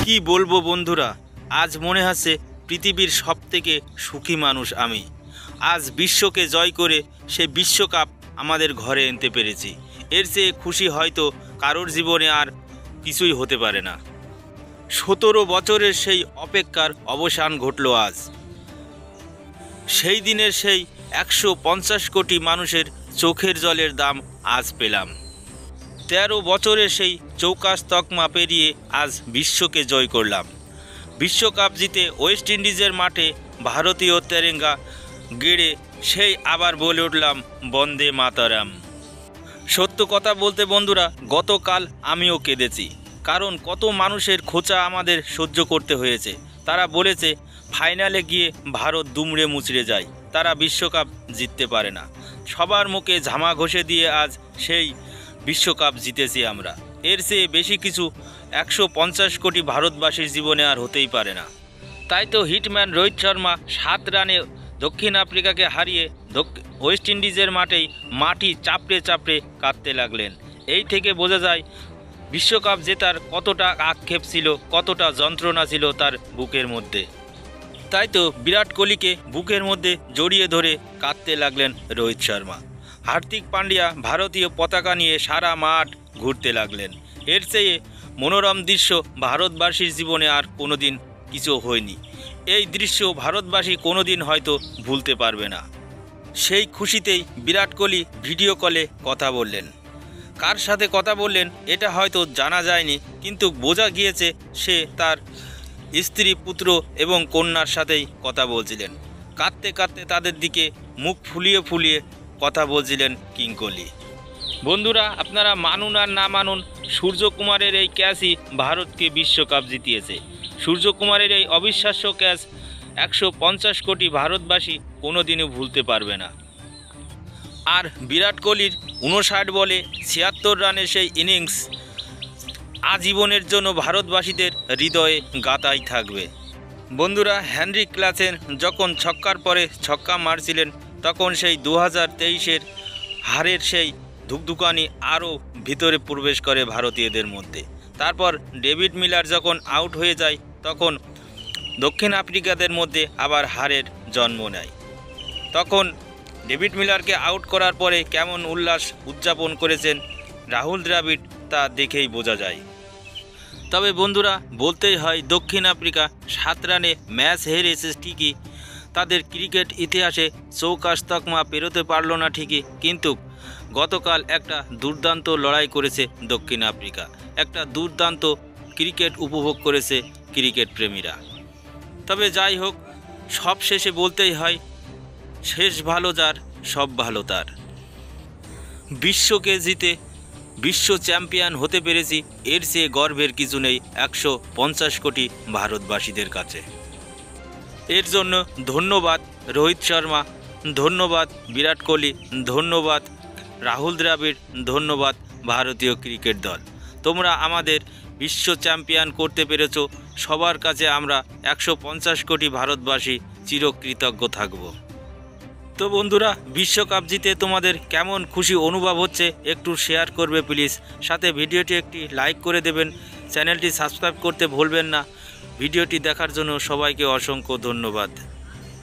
কি বলবো বন্ধুরা, আজ মনে হচ্ছে পৃথিবীর সবথেকে সুখী মানুষ আমি। আজ বিশ্বকে জয় করে সে বিশ্বকাপ আমাদের ঘরে এনতে পেরেছি। এর চেয়ে খুশি হয়তো কারোর জীবনে আর কিছুই হতে পারে না। 17 বছরের সেই অপেক্ষার অবসান ঘটল আজ। সেই দিনের সেই 150 কোটি মানুষের চোখের জলের দাম আজ পেলাম। 13 বছরের সেই চৌকাশ তকমা পেরিয়ে আজ বিশ্বকে জয় করলাম। বিশ্বকাপ জিতে ওয়েস্ট ইন্ডিজের মাঠে ভারতীয় তেরেঙ্গা গেড়ে সেই আবার বলে উঠলাম বন্দে মাতারাম। সত্য কথা বলতে বন্ধুরা, গতকাল আমিও কেঁদেছি, কারণ কত মানুষের খোঁচা আমাদের সহ্য করতে হয়েছে। তারা বলেছে ফাইনালে গিয়ে ভারত দুমড়ে মুচড়ে যায়, তারা বিশ্বকাপ জিততে পারে না। সবার মুখে ঝামা ঘষে দিয়ে আজ সেই বিশ্বকাপ জিতেছি আমরা। এর চেয়ে বেশি কিছু 150 কোটি ভারতবাসীর জীবনে আর হতেই পারে না। তাই তো হিটম্যান রোহিত শর্মা 7 রানে দক্ষিণ আফ্রিকাকে হারিয়ে ওয়েস্ট ইন্ডিজের মাটি চাপড়ে চাপড়ে কাঁদতে লাগলেন। এই থেকে বোঝা যায় বিশ্বকাপ জেতার কতটা আক্ষেপ ছিল, কতটা যন্ত্রণা ছিল তার বুকের মধ্যে। তাই তো বিরাট কোহলিকে বুকের মধ্যে জড়িয়ে ধরে কাঁদতে লাগলেন রোহিত শর্মা। হার্দিক পান্ডিয়া ভারতীয় পতাকা নিয়ে সারা মাঠ ঘুরতে লাগলেন। এর চেয়ে মনোরম দৃশ্য ভারতবাসীর জীবনে আর কোনোদিন কিছু হয়নি। এই দৃশ্য ভারতবাসী কোনোদিন হয়তো ভুলতে পারবে না। সেই খুশিতেই বিরাট কোহলি ভিডিও কলে কথা বললেন। কার সাথে কথা বললেন এটা হয়তো জানা যায়নি, কিন্তু বোঝা গিয়েছে সে তার স্ত্রী, পুত্র এবং কন্যার সাথেই কথা বলছিলেন। কাঁদতে কাঁদতে তাদের দিকে মুখ ফুলিয়ে ফুলিয়ে কথা বলছিলেন কিং কোহলি। বন্ধুরা, আপনারা মানুন আর না মানুন, সূর্যকুমারের এই ক্যাচই ভারতকে বিশ্বকাপ জিতিয়েছে। সূর্যকুমারের এই অবিশ্বাস্য ক্যাচ 150 কোটি ভারতবাসী কোনোদিনও ভুলতে পারবে না। আর বিরাট কোহলির 59 বলে 76 রানের সেই ইনিংস আজীবনের জন্য ভারতবাসীদের হৃদয়ে গাঁথাই থাকবে। বন্ধুরা, হেনরিক ক্লাসেন যখন ছক্কার পরে ছক্কা মারছিলেন, তখন সেই 2023-এর হারের সেই ধুকধুকানি আরও ভিতরে প্রবেশ করে ভারতীয়দের মধ্যে। তারপর ডেভিড মিলার যখন আউট হয়ে যায়, তখন দক্ষিণ আফ্রিকাদের মধ্যে আবার হারের জন্ম নেয়। তখন ডেভিড মিলারকে আউট করার পরে কেমন উল্লাস উদযাপন করেছেন রাহুল দ্রাবিড়, তা দেখেই বোঝা যায়। তবে বন্ধুরা, বলতেই হয় দক্ষিণ আফ্রিকা 7 রানে ম্যাচ হেরেছে ঠিকই, তাদের ক্রিকেট ইতিহাসে চৌকাশ তকমা পেরোতে পারল না ঠিকই, কিন্তু গতকাল একটা দুর্দান্ত লড়াই করেছে দক্ষিণ আফ্রিকা। একটা দুর্দান্ত ক্রিকেট উপভোগ করেছে ক্রিকেট প্রেমীরা। তবে যাই হোক, সব শেষে বলতেই হয় শেষ ভালো যার, সব ভালো তার। বিশ্বকে জিতে বিশ্ব চ্যাম্পিয়ন হতে পেরেছি, এর চেয়ে গর্বের কিছু নেই 150 কোটি ভারতবাসীদের কাছে। এর জন্য ধন্যবাদ রোহিত শর্মা, ধন্যবাদ বিরাট কোহলি, ধন্যবাদ রাহুল দ্রাবিড়, ধন্যবাদ ভারতীয় ক্রিকেট দল। তোমরা আমাদের বিশ্ব চ্যাম্পিয়ন করতে পেরেছো। সবার কাছে আমরা 150 কোটি ভারতবাসী চিরকৃতজ্ঞ থাকব। তো বন্ধুরা, বিশ্বকাপ জিতে তোমাদের কেমন খুশি অনুভব হচ্ছে একটু শেয়ার করবে প্লিজ। সাথে ভিডিওটি একটি লাইক করে দেবেন, চ্যানেলটি সাবস্ক্রাইব করতে ভুলবেন না। ভিডিওটি দেখার জন্য সবাইকে অসংখ্য ধন্যবাদ।